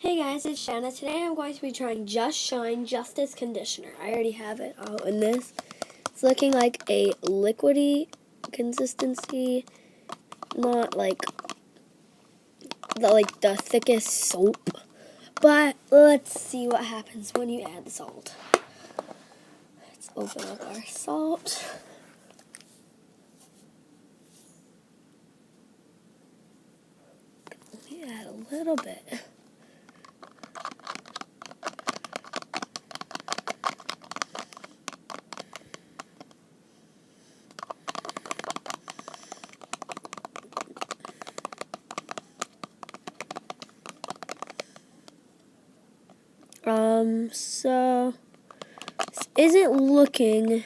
Hey guys, it's Shanna. Today I'm going to be trying Just Shine Justice Conditioner. I already have it out in this. It's looking like a liquidy consistency, not like the thickest soap. But let's see what happens when you add the salt. Let's open up our salt. Let me add a little bit. So this isn't looking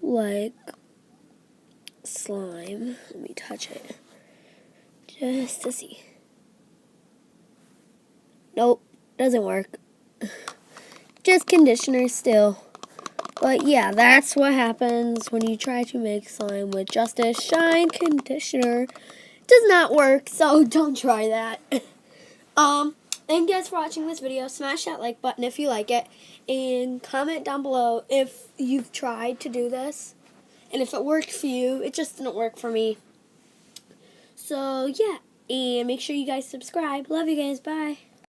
like slime. Let me touch it just to see. Nope, doesn't work. Just conditioner still. But yeah, that's what happens when you try to make slime with Justice Shine Conditioner. It does not work, so don't try that. Thank you guys for watching this video. Smash that like button if you like it. And comment down below if you've tried to do this. And if it worked for you. It just didn't work for me. So, yeah. And make sure you guys subscribe. Love you guys. Bye.